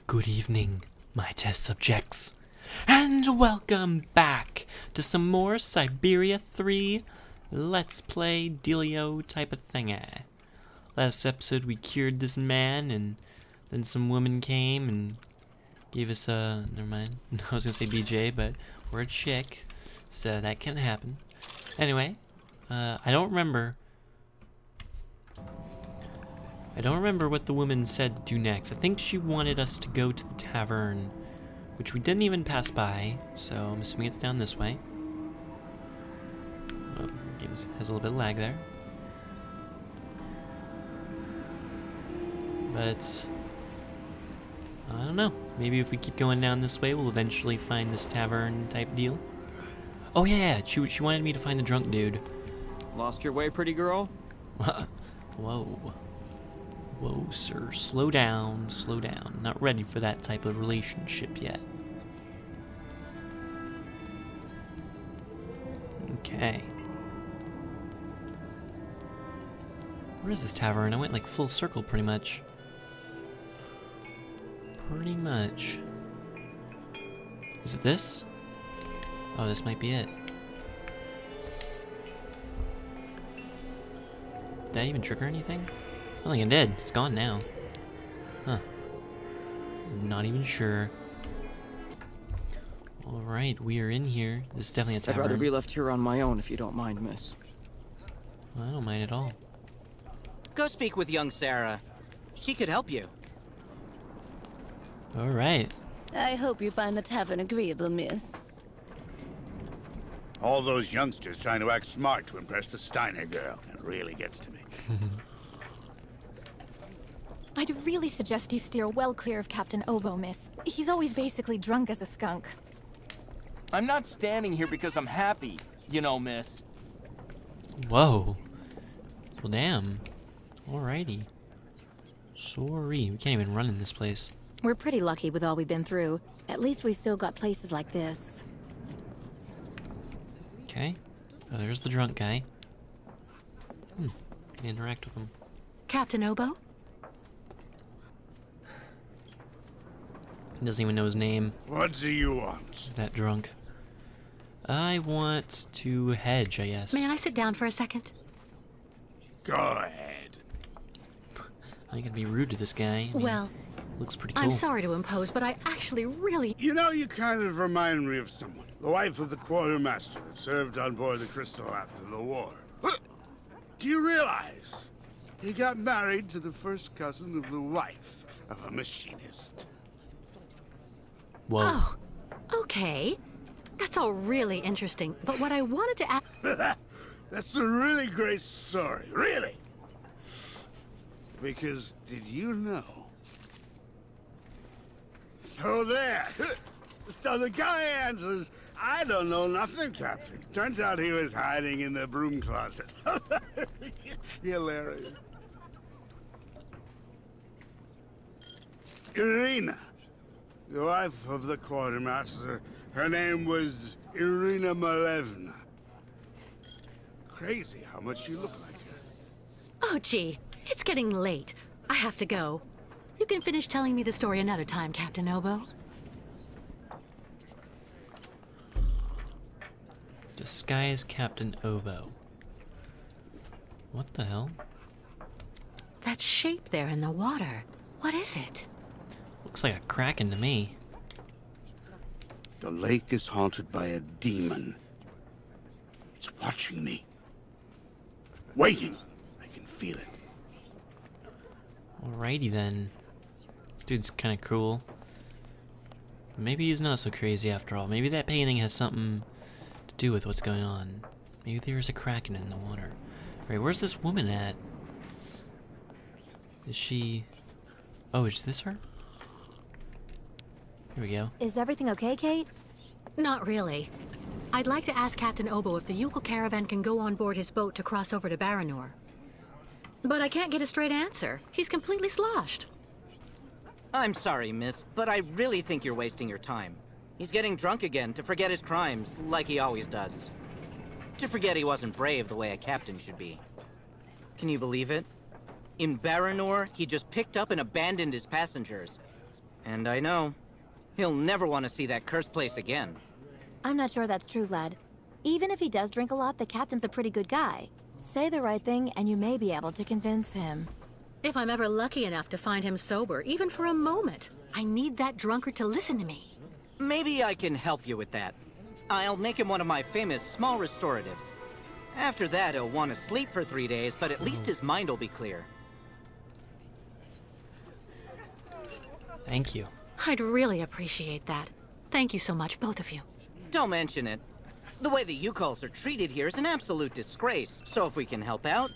Good evening, my test subjects, and welcome back to some more Syberia 3 Let's Play dealio type of thingy. Last episode we cured this man, and then some woman came and gave us a... never mind, I was gonna say BJ, but we're a chick, so that can happen. Anyway, I don't remember what the woman said to do next. I think she wanted us to go to the tavern, which we didn't even pass by, so I'm assuming it's down this way. Oh, the game has a little bit of lag there. But I don't know. Maybe if we keep going down this way, we'll eventually find this tavern type deal. Oh yeah, she wanted me to find the drunk dude. Lost your way, pretty girl? Whoa. Whoa, sir. Slow down, slow down. Not ready for that type of relationship yet. Okay. Where is this tavern? I went like full circle pretty much. Is it this? Oh, this might be it. Did that even trigger anything? I don't think it did. It's gone now. Huh. Not even sure. Alright, we are in here. This is definitely a tavern. I'd rather be left here on my own if you don't mind, miss. Well, I don't mind at all. Go speak with young Sarah. She could help you. Alright. I hope you find the tavern agreeable, miss. All those youngsters trying to act smart to impress the Steiner girl. It really gets to me. I'd really suggest you steer well clear of Captain Oboe, miss. He's always basically drunk as a skunk. I'm not standing here because I'm happy, you know, miss. Whoa. Well, damn. Alrighty. Sorry, we can't even run in this place. We're pretty lucky with all we've been through. At least we've still got places like this. Okay. Oh, there's the drunk guy. Can interact with him. Captain Oboe? He doesn't even know his name. What do you want? He's that drunk. I want to hedge, I guess. May I sit down for a second? Go ahead. I can be rude to this guy. I mean, Well, looks pretty cool. I'm sorry to impose, but I actually really... You know, you kind of remind me of someone. The wife of the quartermaster that served on board the Crystal after the war. Do you realize he got married to the first cousin of the wife of a machinist? Whoa. Oh, okay. That's all really interesting, but what I wanted to ask... That's a really great story, really. Because, did you know? So there. So the guy answers, I don't know nothing, Captain. Turns out he was hiding in the broom closet. Hilarious. Irina, the wife of the quartermaster, her name was Irina Malevna. Crazy how much you look like her. Oh, gee, it's getting late. I have to go. You can finish telling me the story another time, Captain Oboe. Disguise Captain Oboe. What the hell? That shape there in the water. What is it? Looks like a kraken to me. The lake is haunted by a demon. It's watching me. Waiting. I can feel it. Alrighty then. This dude's kind of cool. Maybe he's not so crazy after all. Maybe that painting has something to do with what's going on. Maybe there's a kraken in the water. Alright, where's this woman at? Is she... Oh, is this her? Here we go. Is everything okay, Kate? Not really. I'd like to ask Captain Oboe if the Yukon caravan can go on board his boat to cross over to Baranor. But I can't get a straight answer. He's completely sloshed. I'm sorry, miss, but I really think you're wasting your time. He's getting drunk again to forget his crimes, like he always does. To forget he wasn't brave the way a captain should be. Can you believe it? In Baranor, he just picked up and abandoned his passengers. And I know. He'll never want to see that cursed place again. I'm not sure that's true, lad. Even if he does drink a lot, the captain's a pretty good guy. Say the right thing, and you may be able to convince him. If I'm ever lucky enough to find him sober, even for a moment, I need that drunkard to listen to me. Maybe I can help you with that. I'll make him one of my famous small restoratives. After that, he'll want to sleep for 3 days, but at least his mind will be clear. Thank you. I'd really appreciate that. Thank you so much, both of you. Don't mention it. The way the Yukols are treated here is an absolute disgrace, so if we can help out...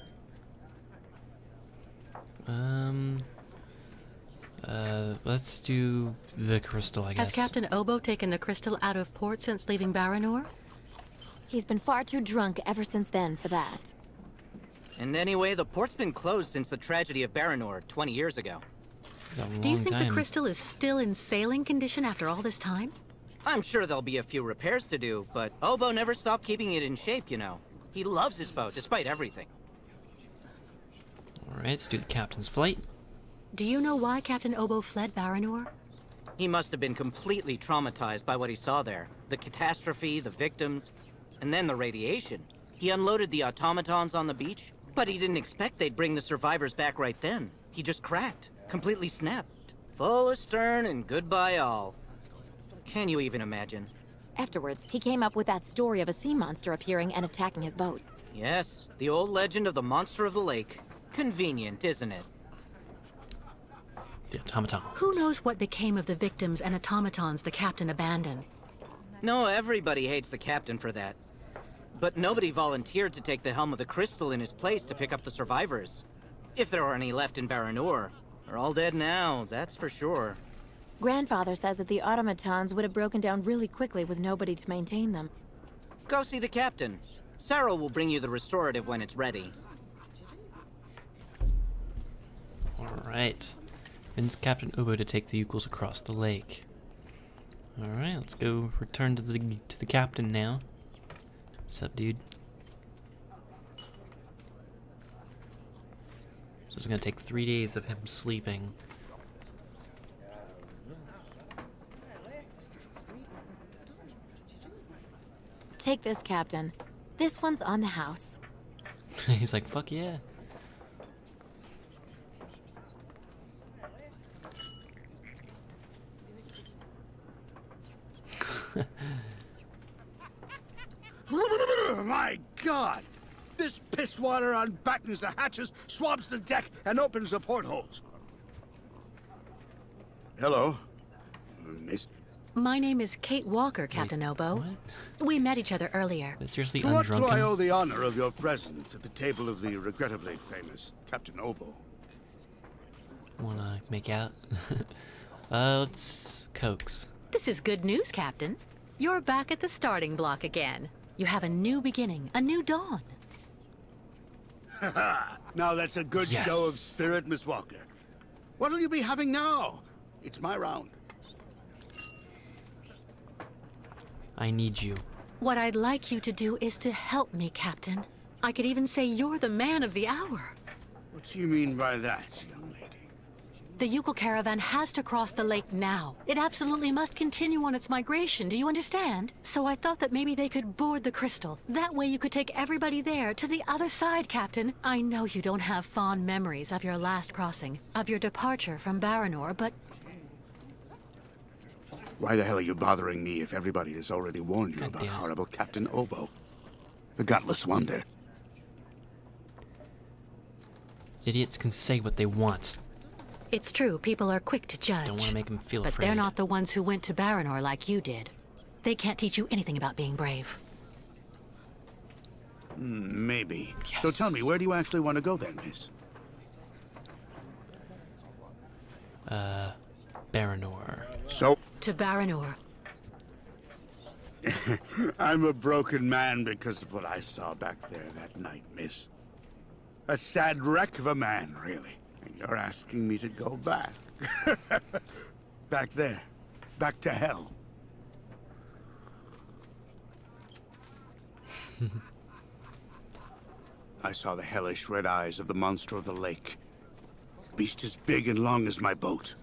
Let's do the crystal, I guess. Has Captain Obo taken the crystal out of port since leaving Baranor? He's been far too drunk ever since then for that. And anyway, the port's been closed since the tragedy of Baranor 20 years ago. It's a Do you long think time. the crystal is still in sailing condition after all this time? I'm sure there'll be a few repairs to do, but Obo never stopped keeping it in shape, you know. He loves his boat, despite everything. Alright, let's do the captain's flight. Do you know why Captain Obo fled Baranor? He must have been completely traumatized by what he saw there. The catastrophe, the victims, and then the radiation. He unloaded the automatons on the beach, but he didn't expect they'd bring the survivors back right then. He just cracked, completely snapped. Full astern and goodbye all. Can you even imagine? Afterwards, he came up with that story of a sea monster appearing and attacking his boat. Yes, the old legend of the monster of the lake. Convenient, isn't it? The automaton. Who knows what became of the victims and automatons the captain abandoned? No, everybody hates the captain for that. But nobody volunteered to take the helm of the crystal in his place to pick up the survivors. If there are any left in Baranor. They're all dead now, that's for sure. Grandfather says that the automatons would have broken down really quickly with nobody to maintain them. Go see the captain. Sarah will bring you the restorative when it's ready. Alright. Convince Captain Obo to take the Yukos across the lake. Alright, let's go return to the captain now. What's up, dude? So it's gonna take 3 days of him sleeping. Take this, Captain. This one's on the house. He's like, fuck yeah. My God! This piss water unbattens the hatches, swabs the deck, and opens the portholes. Hello, Miss. My name is Kate Walker, Captain Obo. What? We met each other earlier. That's seriously To what do I owe undrunken. the honor of your presence at the table of the regrettably famous Captain Obo? Wanna make out? Let's coax. This is good news, Captain. You're back at the starting block again. You have a new beginning, a new dawn. Now that's a good Yes. show of spirit, Miss Walker. What'll you be having now? It's my round. I need you. What I'd like you to do is to help me, Captain. I could even say you're the man of the hour. What do you mean by that, young lady? The Yukon caravan has to cross the lake now. It absolutely must continue on its migration, do you understand? So I thought that maybe they could board the crystal. That way you could take everybody there, to the other side, Captain. I know you don't have fond memories of your last crossing, of your departure from Baranor, but Why the hell are you bothering me if everybody has already warned you God about damn it. horrible Captain Obo? The gutless wonder. Idiots can say what they want. it's true, people are quick to judge. Don't want to make them feel But afraid. they're not the ones who went to Baranor like you did. They can't teach you anything about being brave. Maybe. So tell me, where do you actually want to go then, miss? Baranor. So, To Baranor. I'm a broken man because of what I saw back there that night, miss. A sad wreck of a man, really. And you're asking me to go back. Back there. Back to hell. I saw the hellish red eyes of the monster of the lake. Beast as big and long as my boat.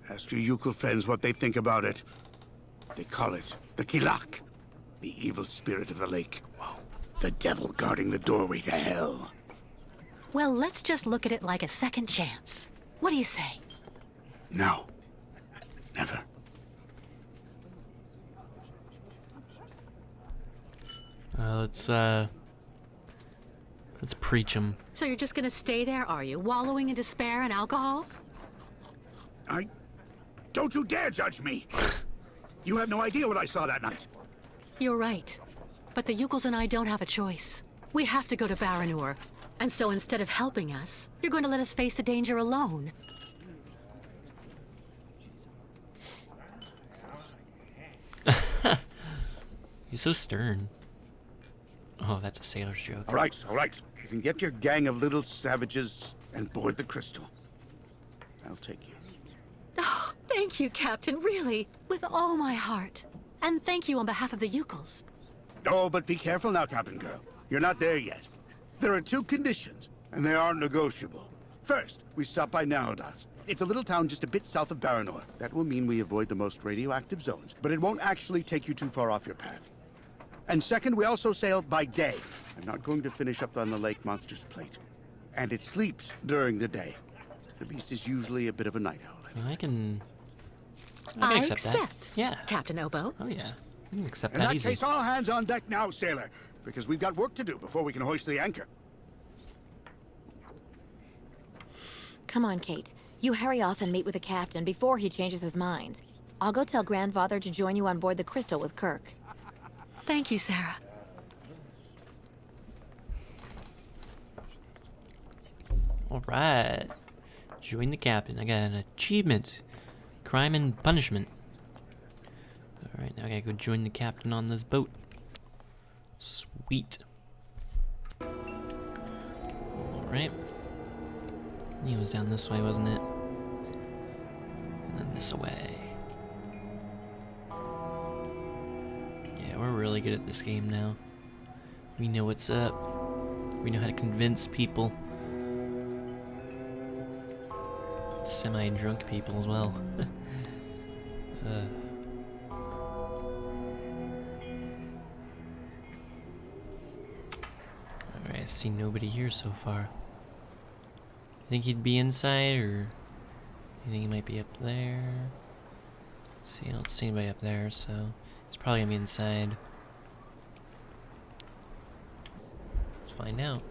Ask your Yukon friends what they think about it. They call it the Kilak, the evil spirit of the lake. The devil guarding the doorway to hell. Well, let's just look at it like a second chance. What do you say? No. Never. Let's preach him. So you're just gonna stay there, are you? Wallowing in despair and alcohol? Don't you dare judge me! You have no idea what I saw that night. You're right. But the Yukels and I don't have a choice. We have to go to Baranur. And so instead of helping us, you're going to let us face the danger alone. He's so stern. Oh, that's a sailor's joke. All right. You can get your gang of little savages and board the Crystal. I'll take you. Oh, thank you, Captain, really. With all my heart. And thank you on behalf of the Yukels. Oh, but be careful now, Captain Girl. You're not there yet. There are 2 conditions, and they aren't negotiable. First, we stop by Narodas. It's a little town just a bit south of Baranor. That will mean we avoid the most radioactive zones, but it won't actually take you too far off your path. And second, we also sail by day. I'm not going to finish up on the Lake Monster's plate. And it sleeps during the day. The beast is usually a bit of a night owl. I can I accept that. Yeah. Captain Obo. Oh yeah. I can accept In that that easily. case, all hands on deck now, sailor, because we've got work to do before we can hoist the anchor. Come on, Kate. You hurry off and meet with the captain before he changes his mind. I'll go tell Grandfather to join you on board the Crystal with Kirk. Thank you, Sarah. All right. Join the captain. I got an achievement. Crime and punishment. All right, now I gotta go join the captain on this boat. Sweet. All right. He was down this way, wasn't it? And then this way. Yeah, we're really good at this game now. We know what's up. We know how to convince people. Semi-drunk people as well. Alright, I see nobody here so far. Think he'd be inside, or you think he might be up there? Let's see, I don't see anybody up there, so he's probably gonna be inside. Let's find out.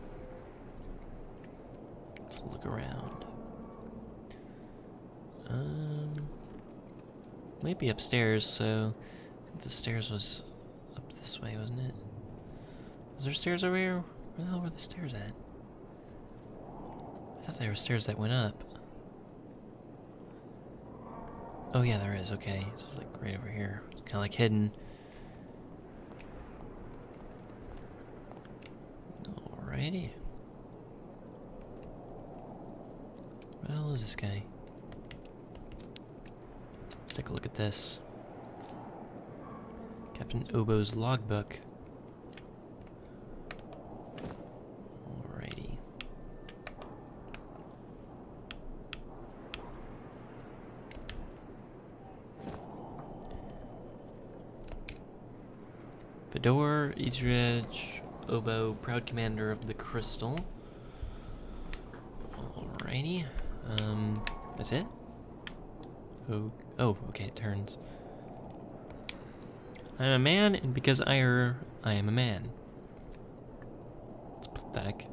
Let's look around. Might be upstairs, so I think the stairs was up this way, wasn't it? Was there stairs over here? Where the hell were the stairs at? I thought there were stairs that went up. Oh yeah, there is, okay. It's like right over here. It's kinda like hidden. Alrighty. Where the hell is this guy? Let's take a look at this. Captain Obo's logbook. Alrighty. Fedor Idrej Obo, proud commander of the Crystal. Alrighty. That's it? Oh, okay, it turns. I'm a man, and because I am a man. It's pathetic.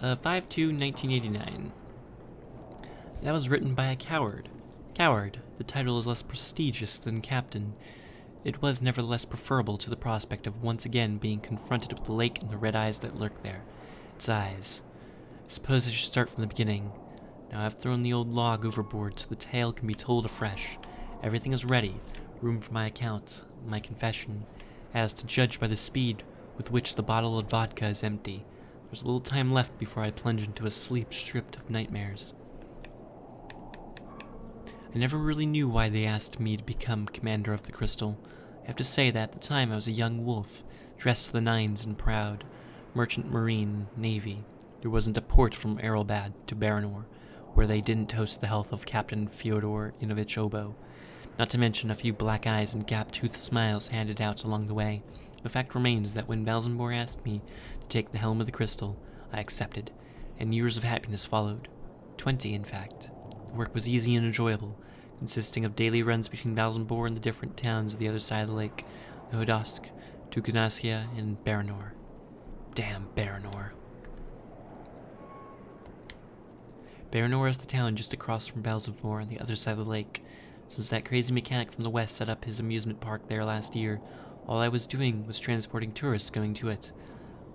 5/2/1989. That was written by a coward. Coward. The title is less prestigious than captain. It was nevertheless preferable to the prospect of once again being confronted with the lake and the red eyes that lurk there. Its eyes. I suppose I should start from the beginning. Now I've thrown the old log overboard so the tale can be told afresh. Everything is ready. Room for my account, my confession, as to judge by the speed with which the bottle of vodka is empty. There's a little time left before I plunge into a sleep stripped of nightmares. I never really knew why they asked me to become commander of the Crystal. I have to say that at the time I was a young wolf, dressed to the nines and proud. Merchant Marine, Navy. There wasn't a port from Erelbad to Baranor where they didn't toast the health of Captain Fyodor Inovich Obo, not to mention a few black eyes and gap-toothed smiles handed out along the way. The fact remains that when Valzenbor asked me to take the helm of the crystal, I accepted, and years of happiness followed. 20, in fact. The work was easy and enjoyable, consisting of daily runs between Valzenbor and the different towns of the other side of the lake, Novodosk, Tukunaskia, and Baranor. Damn Baranor. Baranor is the town just across from Valzenbor on the other side of the lake. Since that crazy mechanic from the west set up his amusement park there last year, all I was doing was transporting tourists going to it.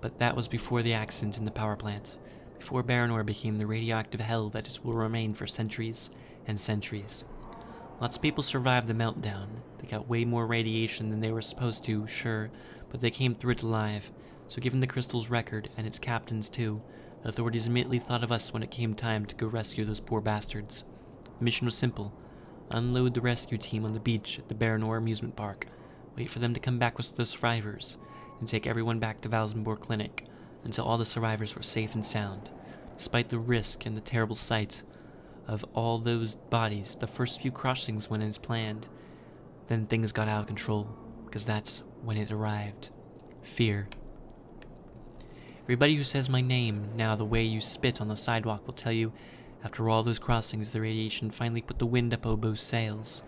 But that was before the accident in the power plant, before Baranor became the radioactive hell that it will remain for centuries and centuries. Lots of people survived the meltdown. They got way more radiation than they were supposed to, sure, but they came through it alive. So given the crystal's record, and its captain's too, the authorities immediately thought of us when it came time to go rescue those poor bastards. The mission was simple. Unload the rescue team on the beach at the Baranor amusement park, wait for them to come back with the survivors, and take everyone back to Valzenbor Clinic until all the survivors were safe and sound. Despite the risk and the terrible sight of all those bodies, the first few crossings went as planned. Then things got out of control, because that's when it arrived. Fear. Everybody who says my name, now the way you spit on the sidewalk, will tell you, after all those crossings, the radiation finally put the wind up Obo's sails.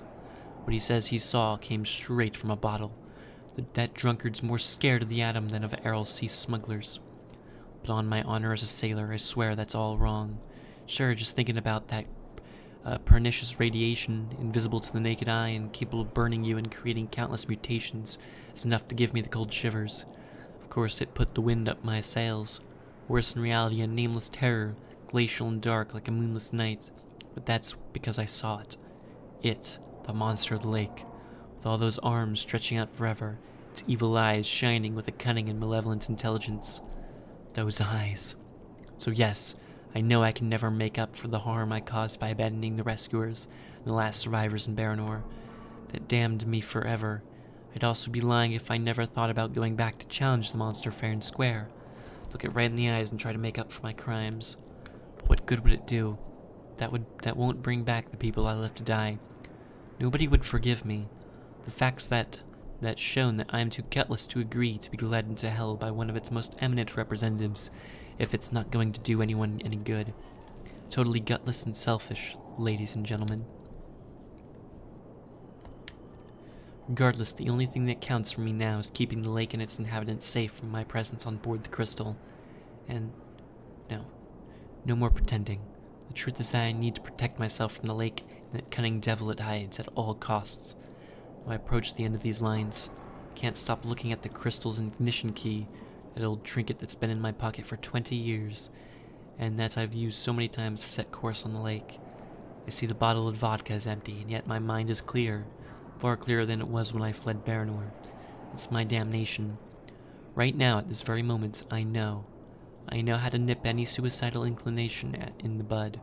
What he says he saw came straight from a bottle. That drunkard's more scared of the atom than of Aral Sea smugglers. But on my honor as a sailor, I swear that's all wrong. Sure, just thinking about that pernicious radiation, invisible to the naked eye and capable of burning you and creating countless mutations, is enough to give me the cold shivers. Of course, it put the wind up my sails. Worse in reality, a nameless terror, glacial and dark like a moonless night. But that's because I saw it. It, the monster of the lake, with all those arms stretching out forever, its evil eyes shining with a cunning and malevolent intelligence. Those eyes. So yes, I know I can never make up for the harm I caused by abandoning the rescuers and the last survivors in Baranor. That damned me forever. I'd also be lying if I never thought about going back to challenge the monster fair and square. Look it right in the eyes and try to make up for my crimes. But what good would it do? That won't bring back the people I left to die. Nobody would forgive me. The facts that's shown that I am too gutless to agree to be led into hell by one of its most eminent representatives if it's not going to do anyone any good. Totally gutless and selfish, ladies and gentlemen. Regardless, the only thing that counts for me now is keeping the lake and its inhabitants safe from my presence on board the crystal. And no more pretending. The truth is that I need to protect myself from the lake and that cunning devil it hides at all costs. When I approach the end of these lines, I can't stop looking at the crystal's ignition key, that old trinket that's been in my pocket for 20 years, and that I've used so many times to set course on the lake. I see the bottle of vodka is empty, and yet my mind is clear, far clearer than it was when I fled Baranor. It's my damnation. Right now, at this very moment, I know how to nip any suicidal inclination in the bud,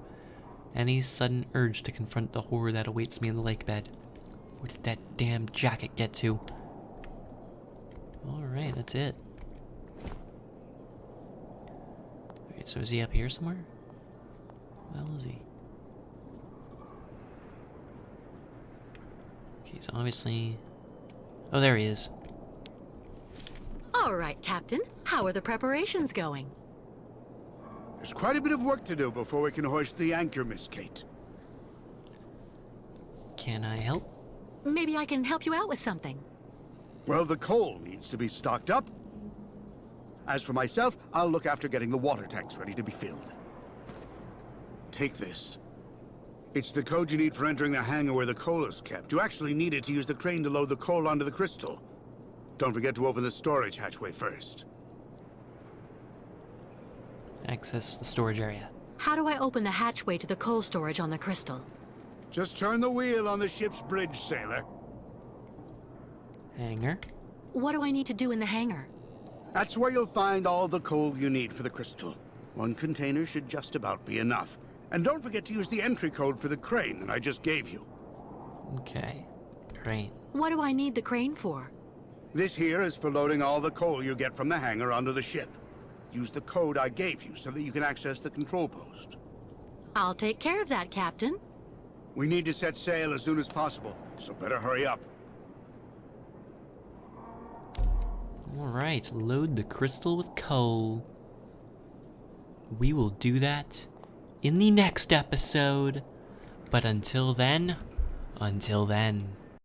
any sudden urge to confront the horror that awaits me in the lake bed. Where did that damn jacket get to? Alright, that's it. Alright, so is he up here somewhere? Where is he? Okay, so obviously... Oh, there he is. All right, Captain. How are the preparations going? There's quite a bit of work to do before we can hoist the anchor, Miss Kate. Can I help? Maybe I can help you out with something. Well, the coal needs to be stocked up. As for myself, I'll look after getting the water tanks ready to be filled. Take this. It's the code you need for entering the hangar where the coal is kept. You actually need it to use the crane to load the coal onto the crystal. Don't forget to open the storage hatchway first. Access the storage area. How do I open the hatchway to the coal storage on the crystal? Just turn the wheel on the ship's bridge, sailor. Hangar. What do I need to do in the hangar? That's where you'll find all the coal you need for the crystal. One container should just about be enough. And don't forget to use the entry code for the crane that I just gave you. Okay. Crane. What do I need the crane for? This here is for loading all the coal you get from the hangar onto the ship. Use the code I gave you so that you can access the control post. I'll take care of that, Captain. We need to set sail as soon as possible, so better hurry up. Alright, load the crystal with coal. We will do that in the next episode. But until then,